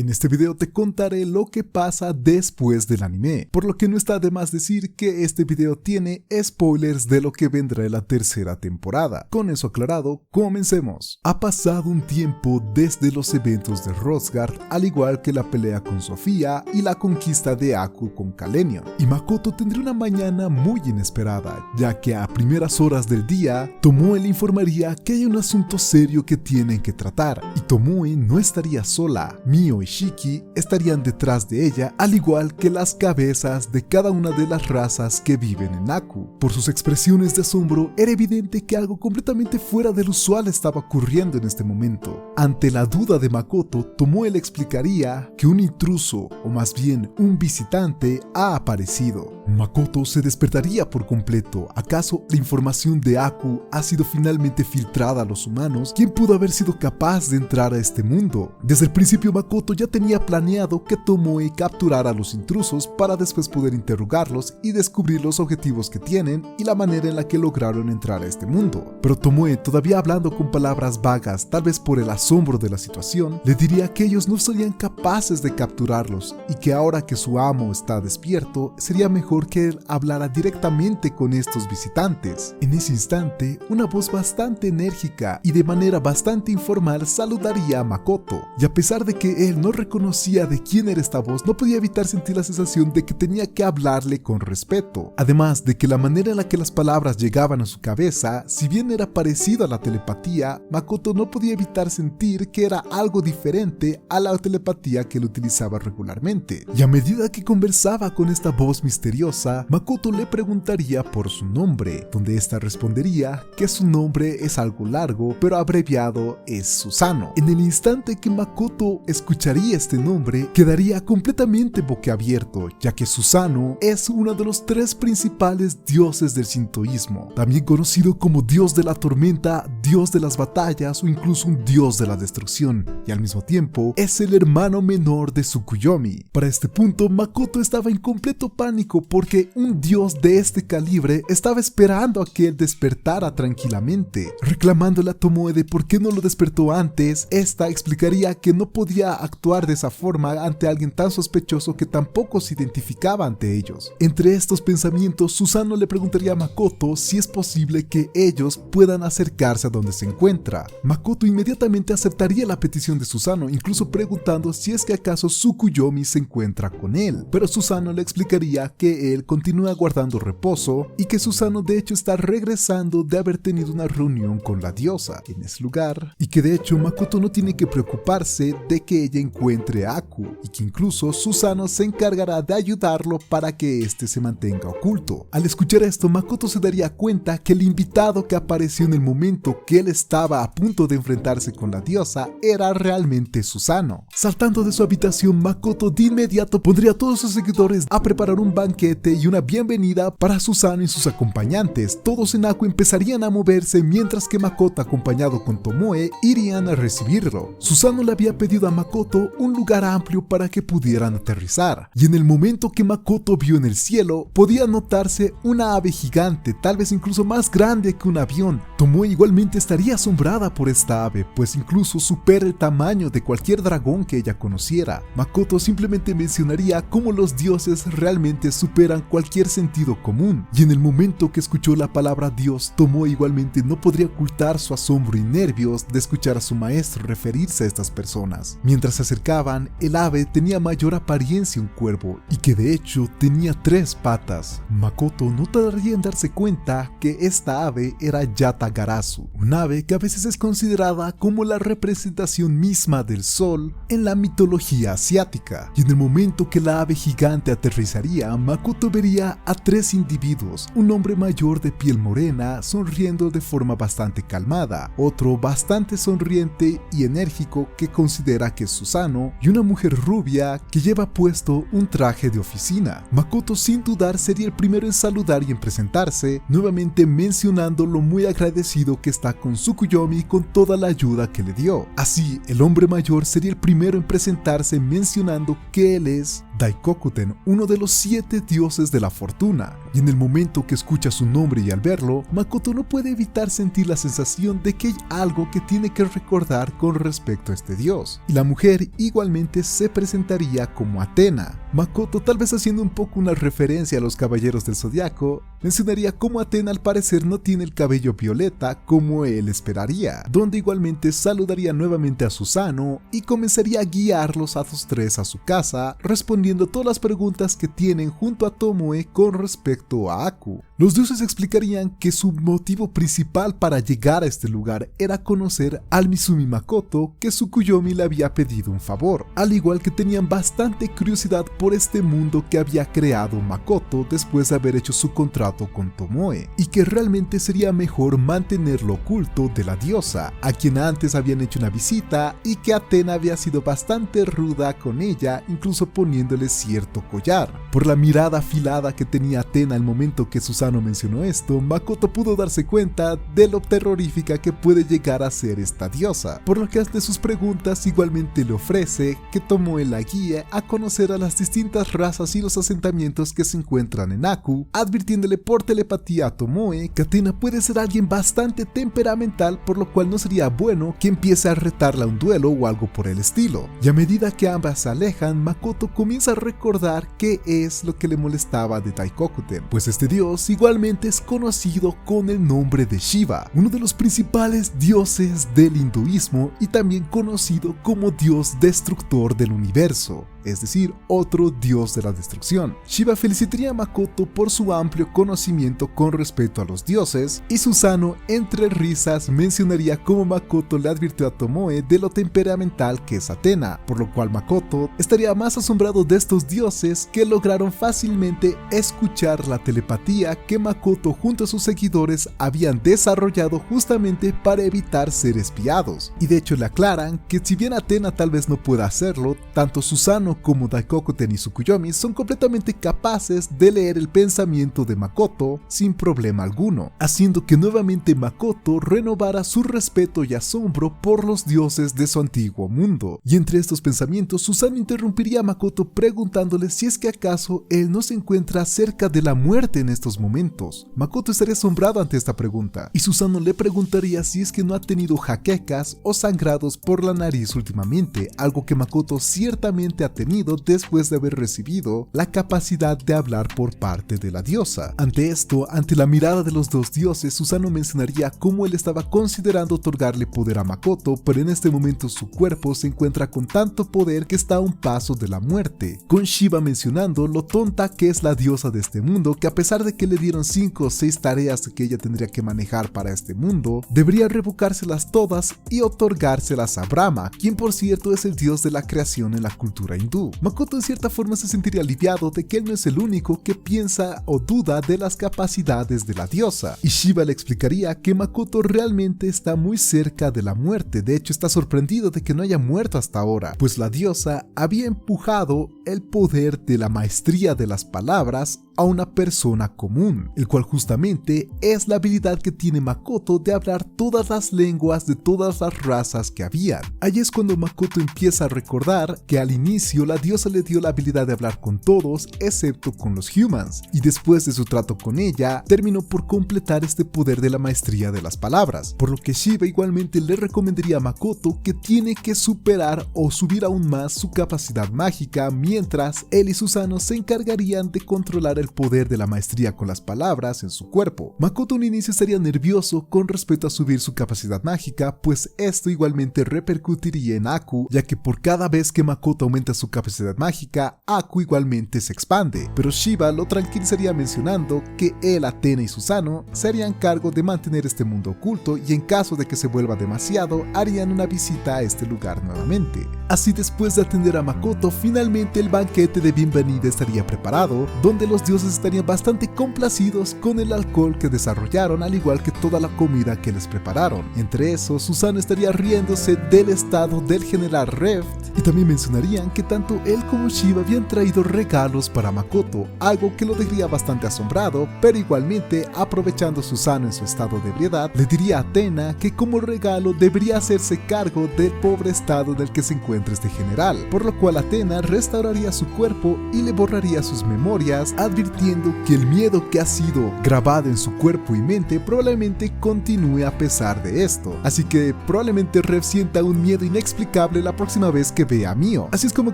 En este video te contaré lo que pasa después del anime, por lo que no está de más decir que este video tiene spoilers de lo que vendrá en la tercera temporada. Con eso aclarado, comencemos. Ha pasado un tiempo desde los eventos de Rosgard, al igual que la pelea con Sofía y la conquista de Aku con Kalenion, y Makoto tendría una mañana muy inesperada, ya que a primeras horas del día, Tomoe le informaría que hay un asunto serio que tienen que tratar, y Tomoe no estaría sola. Mio y Shiki estarían detrás de ella, al igual que las cabezas de cada una de las razas que viven en Aku. Por sus expresiones de asombro, era evidente que algo completamente fuera del usual estaba ocurriendo en este momento. Ante la duda de Makoto, Tomoe le explicaría que un intruso, o más bien un visitante, ha aparecido. Makoto se despertaría por completo. ¿Acaso la información de Aku ha sido finalmente filtrada a los humanos? ¿Quién pudo haber sido capaz de entrar a este mundo? Desde el principio Makoto ya tenía planeado que Tomoe capturara a los intrusos para después poder interrogarlos y descubrir los objetivos que tienen y la manera en la que lograron entrar a este mundo. Pero Tomoe, todavía hablando con palabras vagas, tal vez por el asombro de la situación, le diría que ellos no serían capaces de capturarlos y que ahora que su amo está despierto, sería mejor que él hablara directamente con estos visitantes. En ese instante, una voz bastante enérgica y de manera bastante informal saludaría a Makoto, y a pesar de que él no reconocía de quién era esta voz, no podía evitar sentir la sensación de que tenía que hablarle con respeto. Además de que la manera en la que las palabras llegaban a su cabeza, si bien era parecido a la telepatía, Makoto no podía evitar sentir que era algo diferente a la telepatía que él utilizaba regularmente. Y a medida que conversaba con esta voz misteriosa, Makoto le preguntaría por su nombre, donde ésta respondería que su nombre es algo largo, pero abreviado es Susano. En el instante que Makoto escucharía este nombre, quedaría completamente boquiabierto, ya que Susano es uno de los tres principales dioses del sintoísmo, también conocido como dios de la tormenta, dios de las batallas o incluso un dios de la destrucción, y al mismo tiempo es el hermano menor de Tsukuyomi. Para este punto, Makoto estaba en completo pánico porque un dios de este calibre estaba esperando a que él despertara tranquilamente. Reclamándole a Tomoe de por qué no lo despertó antes, esta explicaría que no podía actuar de esa forma ante alguien tan sospechoso que tampoco se identificaba ante ellos. Entre estos pensamientos, Susano le preguntaría a Makoto si es posible que ellos puedan acercarse a donde se encuentra. Makoto inmediatamente aceptaría la petición de Susano, incluso preguntando si es que acaso Tsukuyomi se encuentra con él, pero Susano le explicaría que él continúa guardando reposo y que Susano de hecho está regresando de haber tenido una reunión con la diosa en ese lugar, y que de hecho Makoto no tiene que preocuparse de que ella encuentre a Aku, y que incluso Susano se encargará de ayudarlo para que este se mantenga oculto. Al escuchar esto, Makoto se daría cuenta que el invitado que apareció en el momento que él estaba a punto de enfrentarse con la diosa era realmente Susano. Saltando de su habitación, Makoto de inmediato pondría a todos sus seguidores a preparar un banquete y una bienvenida para Susano y sus acompañantes. Todos en Aku empezarían a moverse mientras que Makoto, acompañado con Tomoe, irían a recibirlo. Susano le había pedido a Makoto un lugar amplio para que pudieran aterrizar, y en el momento que Makoto vio en el cielo, podía notarse una ave gigante, tal vez incluso más grande que un avión. Tomoe igualmente estaría asombrada por esta ave, pues incluso supera el tamaño de cualquier dragón que ella conociera. Makoto simplemente mencionaría cómo los dioses realmente superan cualquier sentido común, y en el momento que escuchó la palabra dios, Tomoe igualmente no podría ocultar su asombro y nervios de escuchar a su maestro referirse a estas personas. Mientras se acercaban, el ave tenía mayor apariencia un cuervo, y que de hecho tenía 3 patas. Makoto no tardaría en darse cuenta que esta ave era Yata-Garasu, un ave que a veces es considerada como la representación misma del sol en la mitología asiática. Y en el momento que la ave gigante aterrizaría, Makoto vería a 3 individuos, un hombre mayor de piel morena sonriendo de forma bastante calmada, otro bastante sonriente y enérgico que considera que es Susano, y una mujer rubia que lleva puesto un traje de oficina. Makoto sin dudar sería el primero en saludar y en presentarse, nuevamente mencionando lo muy agradecido que está con Tsukuyomi con toda la ayuda que le dio. Así, el hombre mayor sería el primero en presentarse mencionando que él es Daikokuten, uno de los 7 dioses de la fortuna, y en el momento que escucha su nombre y al verlo, Makoto no puede evitar sentir la sensación de que hay algo que tiene que recordar con respecto a este dios, y la mujer igualmente se presentaría como Athena. Makoto, tal vez haciendo un poco una referencia a los caballeros del zodiaco, mencionaría cómo Athena al parecer no tiene el cabello violeta como él esperaría, donde igualmente saludaría nuevamente a Susanoo y comenzaría a guiarlos a los 3 a su casa, respondiendo todas las preguntas que tienen junto a Tomoe con respecto a Aku. Los dioses explicarían que su motivo principal para llegar a este lugar era conocer al Mizumi Makoto, que Tsukuyomi le había pedido un favor, al igual que tenían bastante curiosidad por este mundo que había creado Makoto después de haber hecho su contrato con Tomoe, y que realmente sería mejor mantenerlo oculto de la diosa, a quien antes habían hecho una visita y que Athena había sido bastante ruda con ella, incluso poniéndole cierto collar. Por la mirada afilada que tenía Athena al momento que Susanoo mencionó esto, Makoto pudo darse cuenta de lo terrorífica que puede llegar a ser esta diosa, por lo que ante sus preguntas igualmente le ofrece que Tomoe la guíe a conocer a las distintas razas y los asentamientos que se encuentran en Aku, advirtiéndole por telepatía a Tomoe que Athena puede ser alguien bastante temperamental, por lo cual no sería bueno que empiece a retarla a un duelo o algo por el estilo. Y a medida que ambas se alejan, Makoto comienza a recordar qué es lo que le molestaba de Daikokuten, pues este dios igualmente es conocido con el nombre de Shiva, uno de los principales dioses del hinduismo y también conocido como dios destructor del universo, es decir, otro dios de la destrucción. Shiva felicitaría a Makoto por su amplio conocimiento con respecto a los dioses, y Susanoo entre risas mencionaría cómo Makoto le advirtió a Tomoe de lo temperamental que es Athena, por lo cual Makoto estaría más asombrado de estos dioses que lograron fácilmente escuchar la telepatía que Makoto junto a sus seguidores habían desarrollado justamente para evitar ser espiados, y de hecho le aclaran que si bien Athena tal vez no pueda hacerlo, tanto Susanoo como Daikokuten y Tsukuyomi son completamente capaces de leer el pensamiento de Makoto sin problema alguno, haciendo que nuevamente Makoto renovara su respeto y asombro por los dioses de su antiguo mundo. Y entre estos pensamientos, Susanoo interrumpiría a Makoto preguntándole si es que acaso él no se encuentra cerca de la muerte en estos momentos. Makoto estaría asombrado ante esta pregunta, y Susanoo le preguntaría si es que no ha tenido jaquecas o sangrados por la nariz últimamente, algo que Makoto ciertamente ha tenido después de haber recibido la capacidad de hablar por parte de la diosa. Ante esto, ante la mirada de los dos dioses, Susanoo mencionaría cómo él estaba considerando otorgarle poder a Makoto, pero en este momento su cuerpo se encuentra con tanto poder que está a un paso de la muerte, con Shiva mencionando lo tonta que es la diosa de este mundo, que a pesar de que le dieron 5 o 6 tareas que ella tendría que manejar para este mundo, debería revocárselas todas y otorgárselas a Brahma, quien por cierto es el dios de la creación en la cultura hindú. Makoto en cierta forma se sentiría aliviado de que él no es el único que piensa o duda de las capacidades de la diosa, y Shiva le explicaría que Makoto realmente está muy cerca de la muerte. De hecho, está sorprendido de que no haya muerto hasta ahora, pues la diosa había empujado el poder de la maestría de las palabras a una persona común, el cual justamente es la habilidad que tiene Makoto de hablar todas las lenguas de todas las razas que habían. Ahí es cuando Makoto empieza a recordar que al inicio la diosa le dio la habilidad de hablar con todos excepto con los humans, y después de su trato con ella terminó por completar este poder de la maestría de las palabras, por lo que Shiva igualmente le recomendaría a Makoto que tiene que superar o subir aún más su capacidad mágica, mientras él y Susanoo se encargarían de controlar el poder de la maestría con las palabras en su cuerpo. Makoto en inicio estaría nervioso con respecto a subir su capacidad mágica, pues esto igualmente repercutiría en Aku, ya que por cada vez que Makoto aumenta su capacidad mágica, Aku igualmente se expande, pero Shiva lo tranquilizaría mencionando que él, Athena y Susanoo se harían cargo de mantener este mundo oculto, y en caso de que se vuelva demasiado, harían una visita a este lugar nuevamente. Así, después de atender a Makoto, finalmente el banquete de bienvenida estaría preparado, donde los dioses estarían bastante complacidos con el alcohol que desarrollaron, al igual que toda la comida que les prepararon. Entre eso, Susano estaría riéndose del estado del general Reft, y también mencionarían que tanto él como Shiva habían traído regalos para Makoto, algo que lo dejaría bastante asombrado, pero igualmente, aprovechando Susano en su estado de ebriedad, le diría a Athena que como regalo debería hacerse cargo del pobre estado en el que se encuentra este general, por lo cual Athena restauraría su cuerpo y le borraría sus memorias, advirtiendo que el miedo que ha sido grabado en su cuerpo y mente probablemente continúe a pesar de esto, así que probablemente Rev sienta un miedo inexplicable la próxima vez que vea a Mio. Así es como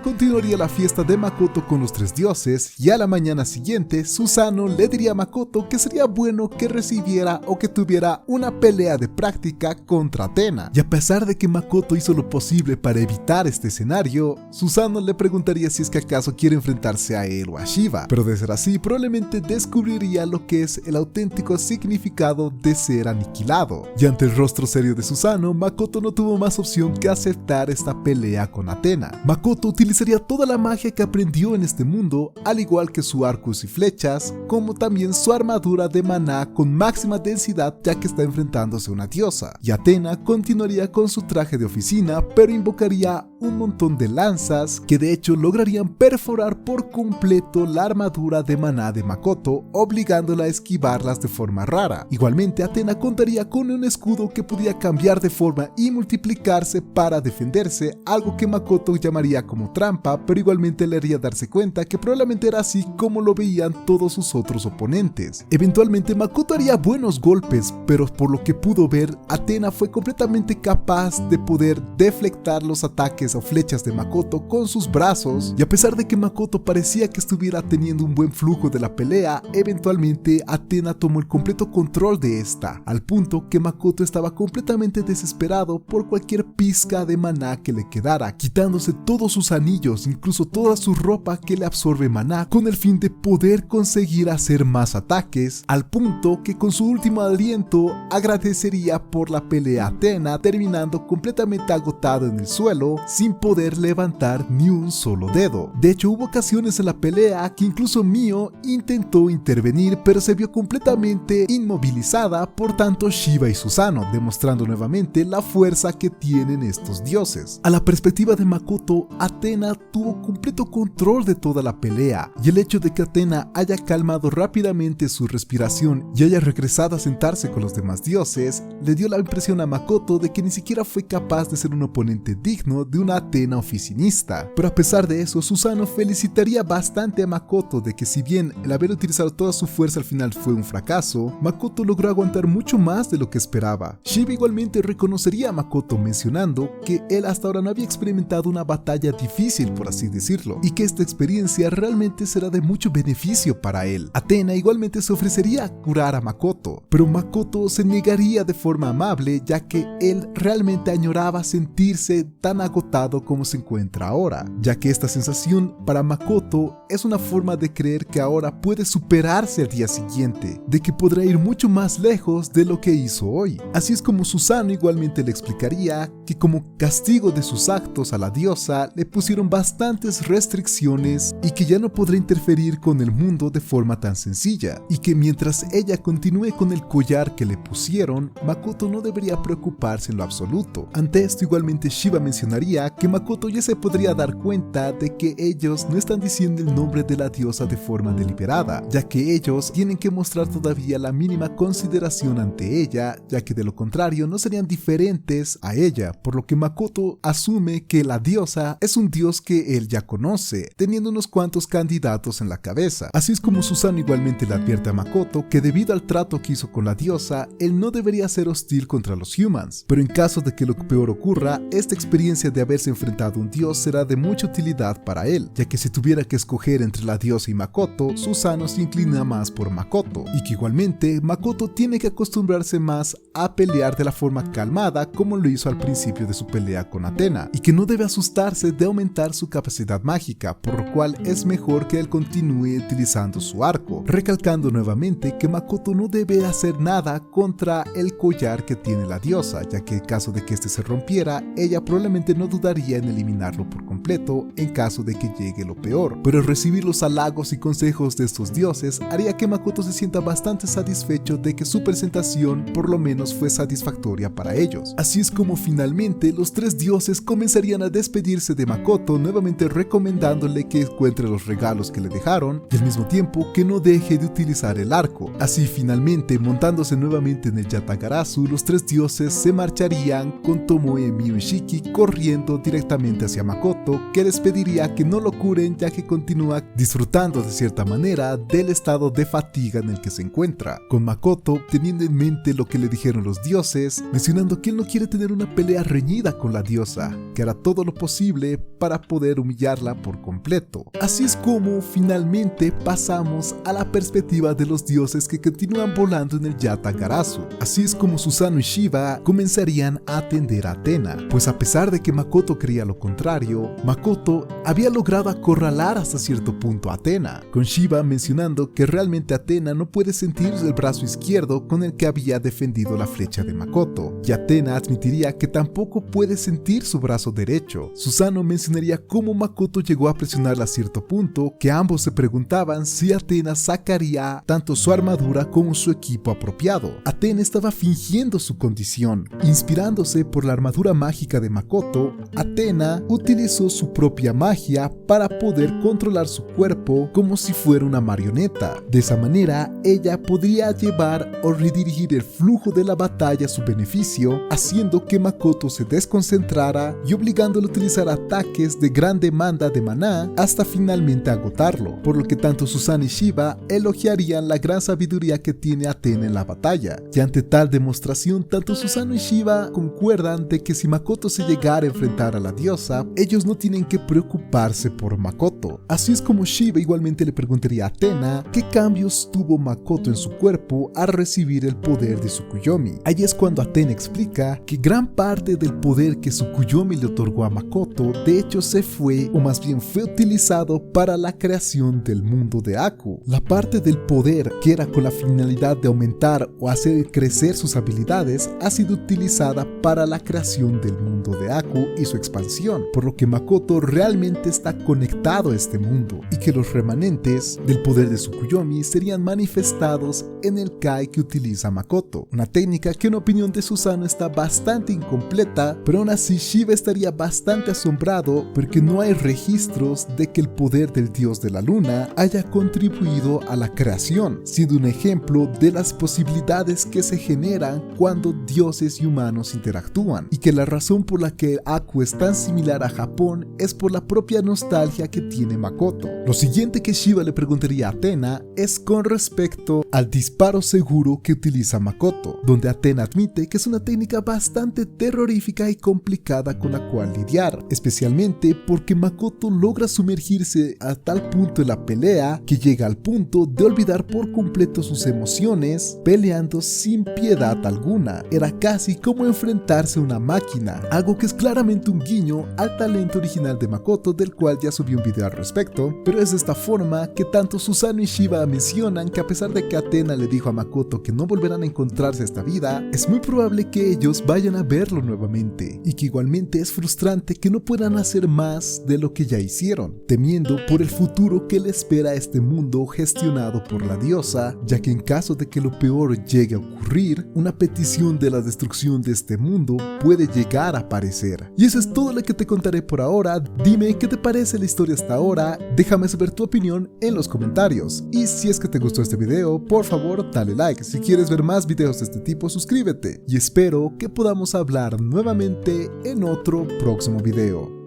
continuaría la fiesta de Makoto con los tres dioses, y a la mañana siguiente Susano le diría a Makoto que sería bueno que recibiera o que tuviera una pelea de práctica contra Athena, y a pesar de que Makoto hizo lo posible para evitar este escenario, Susano le preguntaría si es que acaso quiere enfrentarse a él o a Shiva, pero de ser así probablemente descubriría lo que es el auténtico significado de ser aniquilado, y ante el rostro serio de Susano, Makoto no tuvo más opción que aceptar esta pelea con Athena. Makoto utilizaría toda la magia que aprendió en este mundo, al igual que su arcos y flechas, como también su armadura de maná con máxima densidad, ya que está enfrentándose a una diosa, y Athena continuaría con su traje de oficina, pero invocaría un montón de lanzas que de hecho lograrían perforar por completo la armadura de maná de Makoto, obligándola a esquivarlas de forma rara. Igualmente, Athena contaría con un escudo que podía cambiar de forma y multiplicarse para defenderse, algo que Makoto llamaría como trampa, pero igualmente le haría darse cuenta que probablemente era así como lo veían todos sus otros oponentes. Eventualmente Makoto haría buenos golpes, pero por lo que pudo ver, Athena fue completamente capaz de poder deflectar los ataques o flechas de Makoto con sus brazos, y a pesar de que Makoto parecía que estuviera teniendo un buen flujo de la pelea, eventualmente Athena tomó el completo control de esta, al punto que Makoto estaba completamente desesperado por cualquier pizca de maná que le quedara, quitándose todos sus anillos, incluso toda su ropa que le absorbe maná, con el fin de poder conseguir hacer más ataques, al punto que con su último aliento agradecería por la pelea a Athena, terminando completamente agotado en el suelo, sin poder levantar ni un solo dedo. De hecho, hubo ocasiones en la pelea que incluso Mio intentó intervenir, pero se vio completamente inmovilizada por tanto Shiva y Susano, demostrando nuevamente la fuerza que tienen estos dioses. A la perspectiva de Makoto, Athena tuvo completo control de toda la pelea, y el hecho de que Athena haya calmado rápidamente su respiración y haya regresado a sentarse con los demás dioses, le dio la impresión a Makoto de que ni siquiera fue capaz de ser un oponente digno de una Athena oficinista. Pero a pesar de eso, Susano felicitaría bastante a Makoto de que si bien el haber utilizado toda su fuerza al final fue un fracaso, Makoto logró aguantar mucho más de lo que esperaba. Shiva igualmente reconocería a Makoto mencionando que él hasta ahora no había experimentado una batalla difícil, por así decirlo, y que esta experiencia realmente será de mucho beneficio para él. Athena igualmente se ofrecería a curar a Makoto, pero Makoto se negaría de forma amable, ya que él realmente añoraba sentirse tan agotado como se encuentra ahora, ya que esta sensación para Makoto es una forma de creer que ahora puede superarse al día siguiente, de que podrá ir mucho más lejos de lo que hizo hoy. Así es como Susano igualmente le explicaría que como castigo de sus actos a la diosa le pusieron bastantes restricciones y que ya no podrá interferir con el mundo de forma tan sencilla, y que mientras ella continúe con el collar que le pusieron, Makoto no debería preocuparse en lo absoluto. Ante esto igualmente Shiva mencionaría que Makoto ya se podría dar cuenta de que ellos no están diciendo el nombre de la diosa de forma deliberada, ya que ellos tienen que mostrar todavía la mínima consideración ante ella, ya que de lo contrario no serían diferentes a ella, por lo que Makoto asume que la diosa es un dios que él ya conoce, teniendo unos cuantos candidatos en la cabeza. Así es como Susano igualmente le advierte a Makoto que debido al trato que hizo con la diosa, él no debería ser hostil contra los humans, pero en caso de que lo peor ocurra, esta experiencia de haberse enfrentado a un dios será de mucha utilidad para él, ya que si tuviera que escoger entre la diosa y Makoto, Susano se inclina más por Makoto, y que igualmente Makoto tiene que acostumbrarse más a pelear de la forma calmada como lo hizo al principio de su pelea con Athena, y que no debe asustarse de aumentar su capacidad mágica, por lo cual es mejor que él continúe utilizando su arco, recalcando nuevamente que Makoto no debe hacer nada contra el collar que tiene la diosa, ya que en caso de que este se rompiera, ella probablemente no dudaría en eliminarlo por completo en caso de que llegue lo peor. Pero recibir los halagos y consejos de estos dioses haría que Makoto se sienta bastante satisfecho de que su presentación por lo menos fue satisfactoria para ellos. Así es como finalmente los tres dioses comenzarían a despedirse de Makoto, nuevamente recomendándole que encuentre los regalos que le dejaron y al mismo tiempo que no deje de utilizar el arco. Así finalmente, montándose nuevamente en el Yatagarasu, los tres dioses se marcharían con Tomoe, Mio y Shiki corriendo directamente hacia Makoto, que les pediría que no lo curen ya que continúa disfrutando de cierta manera del estado de fatiga en el que se encuentra, con Makoto teniendo en mente lo que le dijeron los dioses, mencionando que él no quiere tener una pelea reñida con la diosa, que hará todo lo posible para poder humillarla por completo. Así es como finalmente pasamos a la perspectiva de los dioses que continúan volando en el Yatagarasu. Así es como Susanoo y Shiba comenzarían a atender a Athena, pues a pesar de que Makoto creía lo contrario, Makoto había logrado acorralar hasta cierto punto a Athena, con Shiba mencionando que realmente Athena no puede sentir el brazo izquierdo con el que había defendido la flecha de Makoto, y Athena admitiría que tampoco puede sentir su brazo derecho. Susanoo mencionaría cómo Makoto llegó a presionarla a cierto punto que ambos se preguntaban si Athena sacaría tanto su armadura como su equipo apropiado. Athena estaba fingiendo su condición. Inspirándose por la armadura mágica de Makoto, Athena utilizó su propia magia para poder controlar su cuerpo como si fuera una marioneta. De esa manera, ella podría llevar o redirigir el flujo de la batalla a su beneficio, haciendo que Makoto se desconcentrara y obligándolo a utilizar ataques de gran demanda de maná hasta finalmente agotarlo, por lo que tanto Susanoo y Shiba elogiarían la gran sabiduría que tiene Athena en la batalla. Y ante tal demostración, tanto Susanoo y Shiba concuerdan de que si Makoto se llegara a enfrentar a la diosa, ellos no tienen que preocuparse por Makoto. Así es como Shiba igualmente le preguntaría a Athena qué cambios tuvo Makoto en su cuerpo al recibir el poder de Tsukuyomi. Ahí es cuando Athena explica que gran parte del poder que Tsukuyomi le otorgó a Makoto de hecho se fue, o más bien fue utilizado para la creación del mundo de Aku. La parte del poder que era con la finalidad de aumentar o hacer crecer sus habilidades ha sido utilizada para la creación del mundo de Aku y su expansión, por lo que Makoto realmente está conectado a este mundo y que los remanentes del poder de Tsukuyomi serían manifestados en el Kai que utiliza Makoto, una técnica que en opinión de Susanoo está bastante incompleta, pero aún así Shiba estaría bastante asombrado porque no hay registros de que el poder del dios de la luna haya contribuido a la creación, siendo un ejemplo de las posibilidades que se generan cuando dioses y humanos interactúan, y que la razón por la que Aku es tan similar a Japón es por la propia nostalgia que tiene Makoto. Lo siguiente que Shiba le preguntaría a Athena es con respecto al disparo seguro que utiliza Makoto, donde Athena admite que es una técnica bastante terrorífica y complicada con la cual lidiar, especialmente porque Makoto logra sumergirse a tal punto en la pelea que llega al punto de olvidar por completo sus emociones, peleando sin piedad alguna. Era casi como enfrentarse a una máquina, algo que es claramente un guiño al talento original de Makoto, del cual ya subí un video al respecto, pero es de esta forma que tanto Susanoo y Shiba mencionan que a pesar de que Athena le dijo a Makoto que no volverán a encontrarse esta vida, es muy probable que ellos vayan a verlo nuevamente, y que igualmente es frustrante que no puedan hacer más de lo que ya hicieron, temiendo por el futuro que le espera a este mundo gestionado por la diosa, ya que en caso de que lo peor llegue a ocurrir, una petición de la destrucción de este mundo puede llegar a aparecer. Y eso es todo lo que te contaré por ahora. Dime qué te parece la historia hasta ahora, déjame saber tu opinión en los comentarios, y si es que te gustó este video, por favor dale like. Si quieres ver más videos de este tipo, suscríbete, y espero que podamos hablar nuevamente en otro próximo video.